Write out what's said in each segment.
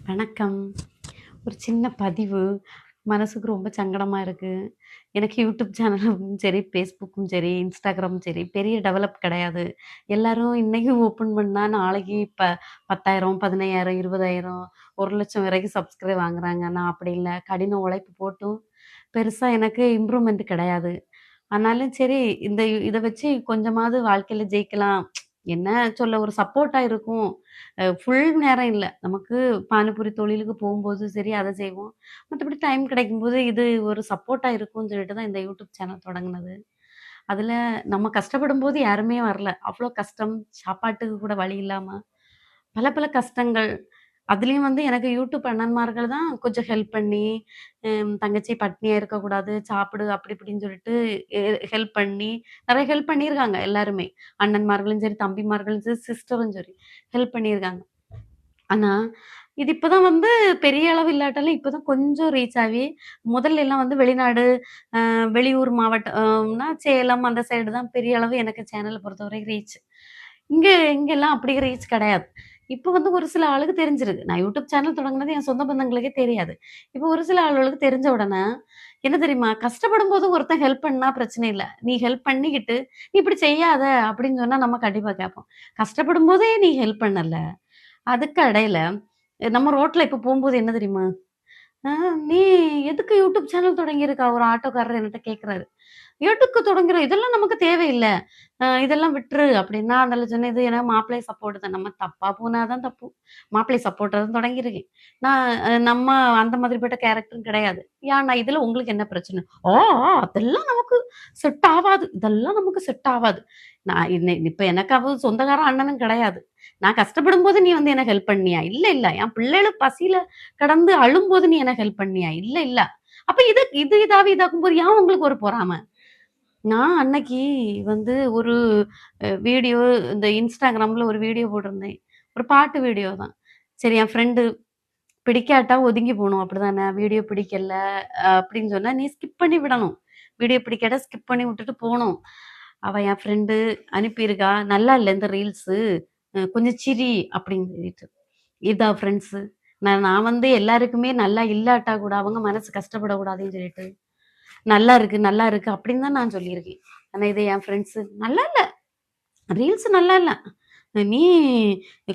வணக்கம். ஒரு சின்ன பதிவு. மனசுக்கு ரொம்ப சங்கடமா இருக்கு. எனக்கு யூடியூப் சேனலும் சரி, ஃபேஸ்புக்கும் சரி, இன்ஸ்டாகிராமும் சரி, பெரிய டெவலப் கிடையாது. எல்லாரும் இன்னைக்கு ஓப்பன் பண்ணா, நாளைக்கு 10,000, 15,000, 20,000, 1,00,000 வரைக்கும் சப்ஸ்கிரைப் வாங்குறாங்க. நான் அப்படி இல்ல. கடின உழைப்பு போட்டும், பெருசா எனக்கு இம்ப்ரூவ்மெண்ட் கிடையாது. ஆனாலும் சரி, இத வச்சு கொஞ்சமாவது வாழ்க்கையில ஜெயிக்கலாம். என்ன சொல்ல ஒரு சப்போர்ட்டா இருக்கும். ஃபுல் நேரம் இல்ல. நமக்கு பானிபூரி தொழிலுக்கு போகும்போது சரி, அத செய்வோம். மத்தபடி டைம் கிடைக்கும்போது, இது ஒரு சப்போர்ட்டா இருக்கும்னு சொல்லிட்டு தான் இந்த யூடியூப் சேனல் தொடங்குனது. அதுல நம்ம கஷ்டப்படும்போது யாருமே வரல. அவ்ளோ கஷ்டம், சாப்பாட்டுக்கு கூட வழி இல்லாம, பல பல கஷ்டங்கள். அதுலயும் வந்து எனக்கு யூடியூப் அண்ணன்மார்கள் தான் கொஞ்சம் ஹெல்ப் பண்ணி, "தங்கச்சி பட்னியா இருக்கக்கூடாது, சாப்பிடு" அப்படி இப்படின்னு சொல்லிட்டு எ ஹெல்ப் பண்ணி, நெறைய ஹெல்ப் பண்ணியிருக்காங்க எல்லாருமே. அண்ணன்மார்களும் சரி, தம்பிமார்களும் சரி, சிஸ்டரும் சரி, ஹெல்ப் பண்ணியிருக்காங்க. ஆனா, இது இப்ப தான் வந்து பெரிய அளவு இல்லாட்டாலும் இப்ப தான் கொஞ்சம் ரீச் ஆகி, முதல்ல எல்லாம் வந்து வெளிநாடு, வெளியூர் மாவட்டம் சேலம் அந்த சைடு தான் பெரிய அளவு எனக்கு சேனல பொறுத்தவரைக்கும் ரீச். இங்க இங்கலாம் அப்படி ரீச் கிடையாது. இப்ப வந்து ஒரு சில ஆளுக்கு தெரிஞ்சிருக்கு. நான் யூடியூப் சேனல் தொடங்குனது என் சொந்த பந்தங்களுக்கே தெரியாது. இப்ப ஒரு சில ஆளுகளுக்கு தெரிஞ்ச உடனே, என்ன தெரியுமா? கஷ்டப்படும்போது ஒருத்தன் ஹெல்ப் பண்ணா பிரச்சனை இல்ல. நீ ஹெல்ப் பண்ணிக்கிட்டு, "நீ இப்படி செய்யாத" அப்படின்னு சொன்னா நம்ம கண்டிப்பா கேட்போம். கஷ்டப்படும்போதே நீ ஹெல்ப் பண்ணல. அதுக்கு இடையில நம்ம ரோட்ல இப்ப போம்போது என்ன தெரியுமா? "ஆ நீ எதுக்கு யூடியூப் சேனல் தொடங்கியிருக்கா?" ஒரு ஆட்டோக்காரர் என்கிட்ட கேட்கிறாரு. "எதுக்கு தொடங்குற? இதெல்லாம் நமக்கு தேவையில்ல. இதெல்லாம் விட்டுரு" அப்படின்னா அதில சொன்னேன், "இது எனக்கு மாப்பிள்ளை சப்போர்ட் தான். நம்ம தப்பா போனா தான் தப்பு. மாப்பிள்ளை சப்போர்ட்டா தான் தொடங்கியிருக்கேன். நான் நம்ம அந்த மாதிரிப்பட்ட கேரக்டரும் கிடையாது. ஏன்னா இதில உங்களுக்கு என்ன பிரச்சனை?" "ஆ ஆ அதெல்லாம் நமக்கு செட் ஆவாது. இதெல்லாம் நமக்கு செட் ஆவாது." நான் இப்ப எனக்கு அவ சொந்தக்காரன் அண்ணனும் கிடையாது. நான் கஷ்டப்படும்போது நீ வந்து எனக்கு ஹெல்ப் பண்ணியா? இல்ல, இல்ல. என் பிள்ளைகள பசியில கடந்து அழும்போது நீ எனக்கு ஹெல்ப் பண்ணியா? இல்ல, இல்ல. அப்ப இது இதாகும்போது ஏன் உங்களுக்கு ஒரு பொறாம? நான் அன்னைக்கு வந்து ஒரு வீடியோ இந்த Instagramல ஒரு வீடியோ போட்டிருந்தேன். ஒரு பாட்டு வீடியோ தான். சரி என் ஃப்ரெண்டு பிடிக்காட்டா ஒதுங்கி போணும் அப்படிதானே? வீடியோ பிடிக்கல அப்படின்னு சொன்னா, நீ ஸ்கிப் பண்ணி விடணும். வீடியோ பிடிக்காட்டா ஸ்கிப் பண்ணி விட்டுட்டு போணும். அவ என் ஃப்ரெண்டு அனுப்பியிருக்கா. "நல்லா இல்ல இந்த ரீல்ஸு. கொஞ்சம் சிரி" அப்படின்னு சொல்லிட்டு. இதா ஃப்ரெண்ட்ஸு. நான் நான் வந்து எல்லாருக்குமே நல்லா இல்லாட்டா கூட அவங்க மனசு கஷ்டப்படக்கூடாதுன்னு சொல்லிட்டு, நல்லா இருக்கு அப்படின்னு தான் நான் சொல்லியிருக்கேன். ஆனா இது என் ஃப்ரெண்ட்ஸு, "நல்லா இல்ல. ரீல்ஸ் நல்லா இல்ல. நீ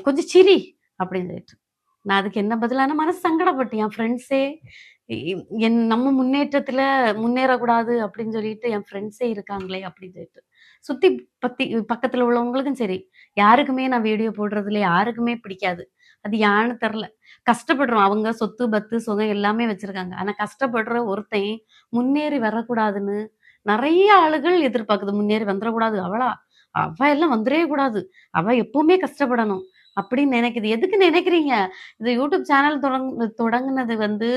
கொஞ்சம் சிரி" அப்படின்னு சொல்லிட்டு. நான் அதுக்கு என்ன பதிலானா மனசு சங்கடப்பட்டு என் ஃப்ரெண்ட்ஸே நம்ம முன்னேற்றத்துல முன்னேறக்கூடாது அப்படின்னு சொல்லிட்டு என் ஃப்ரெண்ட்ஸே இருக்காங்களே அப்படின்னு சொல்லிட்டு. சுத்தி பக்கத்துல உள்ளவங்களுக்கும் சரி, யாருக்குமே நான் வீடியோ போடுறதுல யாருக்குமே பிடிக்காது. அது ஏன்னு தெரியல. கஷ்டப்படுறோம். அவங்க சொத்து, பத்து, சுகம் எல்லாமே வச்சிருக்காங்க. ஆனா கஷ்டப்படுற ஒருத்தன் முன்னேறி வரக்கூடாதுன்னு நெறைய ஆளுகள் எதிர்பார்க்குது. முன்னேறி வந்துரக்கூடாது. அவளா? அவ எல்லாம் வந்துரவே கூடாது. அவ எப்பவுமே கஷ்டப்படணும். அப்படின்னு நினைக்குது. எதுக்கு நினைக்கிறீங்க? இந்த யூடியூப் சேனல் தொடங்குனது வந்து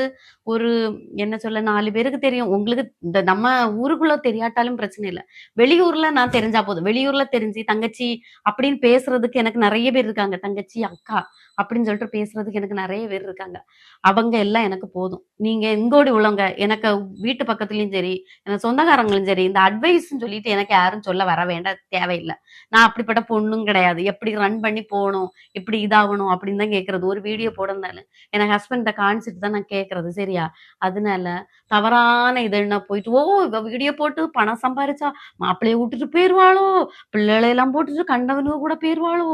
ஒரு என்ன சொல்ல 4 பேருக்கு தெரியும். உங்களுக்கு இந்த நம்ம ஊருக்குள்ள தெரியாட்டாலும் பிரச்சனை இல்ல. வெளியூர்ல நான் தெரிஞ்சா போதும். வெளியூர்ல தெரிஞ்சு தங்கச்சி அப்படின்னு பேசுறதுக்கு எனக்கு நெறைய பேர் இருக்காங்க. தங்கச்சி, அக்கா அப்படின்னு சொல்லிட்டு பேசுறதுக்கு எனக்கு நெறைய பேர் இருக்காங்க. அவங்க எல்லாம் எனக்கு போதும். நீங்க இங்கோடி உள்ளவங்க எனக்கு வீட்டு பக்கத்துலயும் சரி, எனக்கு சொந்தக்காரங்களும் சரி, இந்த அட்வைஸ்ன்னு சொல்லிட்டு எனக்கு யாரும் சொல்ல வர வேண்டாம் தேவையில்ல. நான் அப்படிப்பட்ட பொண்ணும் கிடையாது. எப்படி ரன் பண்ணி போணும், எப்படி இதாகணும் அப்படின்னு தான் கேட்கறது. ஒரு வீடியோ போடுறதுனால என் ஹஸ்பண்ட்ட காமிச்சுட்டு தான் நான் கேட்கறது. சரியா? அதனால தவறான இதுன்னா போயிட்டு, "ஓ! இவ வீடியோ போட்டு பணம் சம்பாரிச்சா, மாப்பிள்ளைய வுட்டுட்டு போயிருவாளோ! பிள்ளைகள எல்லாம் போட்டுட்டு கண்டவனுக கூட போயிருவாளோ!"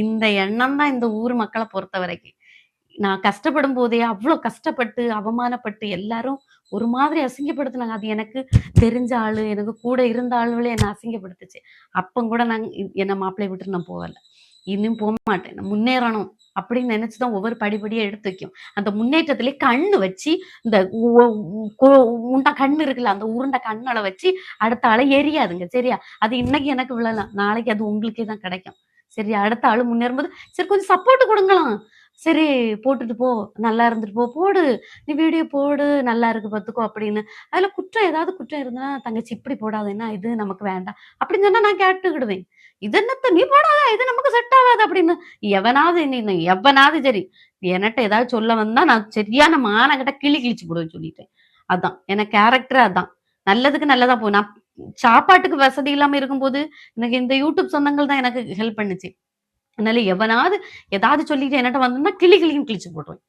இந்த எண்ணம் தான் இந்த ஊர் மக்கள பொறுத்தவரைக்கும். நான் கஷ்டப்படும் போதே அவ்ளோ கஷ்டப்பட்டு, அவமானப்பட்டு எல்லாரும் ஒரு மாதிரி அசிங்கப்படுத்துனாங்க. அது எனக்கு தெரிஞ்ச ஆளு, எனக்கு கூட இருந்த ஆளுகளே என்ன அசிங்கப்படுத்துச்சு. அப்பம் கூட என்ன மாப்பிள்ளைய விட்டுட்டு நான் போகல. இனியும் போமாட்டேன். நான் முன்னேறணும் அப்படின்னு நினைச்சு தான் ஒவ்வொரு படிப்படியா எடுத்து வைக்கும். அந்த முன்னேற்றத்திலே கண்ணு வச்சு, இந்த உ உ கொ உருண்ட கண்ணு இருக்குல்ல, அந்த உருண்ட கண்ணால வச்சு அடுத்த ஆள எரியாதுங்க. சரியா? அது இன்னைக்கு எனக்கு விழலாம். நாளைக்கு அது உங்களுக்கே தான் கிடைக்கும். சரியா? அடுத்த ஆளு முன்னேறும்போது, சரி கொஞ்சம் சப்போர்ட் குடுங்கலாம். சரி போட்டுட்டு போ. நல்லா இருந்துட்டு போ. போடு. நீ வீடியோ போடு. நல்லா இருக்கு பாத்துக்கோ அப்படின்னு. அதுல ஏதாவது குற்றம் இருந்ததுன்னா, தங்கச்சி இப்படி போடாதேன்னா, இது நமக்கு வேண்டாம். அப்படின்னு சொன்னா நான் கேட்டுக்கிடுவேன். இது என்னத்த நீ போடாத. இது நமக்கு செட் ஆகாது அப்படின்னு. எவனாவது சரி. எனட்ட ஏதாவது சொல்ல வந்தா, நான் சரியான மானங்கெட்ட கிழிச்சு போடுவேன் சொல்லிட்டேன். அதான். எனக்கு கேரக்டரே அதான். நல்லதுக்கு நல்லதா நான் சாப்பாட்டுக்கு வசதி இல்லாம இருக்கும்போது, எனக்கு இந்த யூடியூப் சொந்தங்கள் தான் எனக்கு ஹெல்ப் பண்ணுச்சு. அதனால எவனாவது ஏதாவது சொல்லிட்டு என்ட்ட வந்தா கிழின்னு கிழிச்சு போட்டுருவேன்.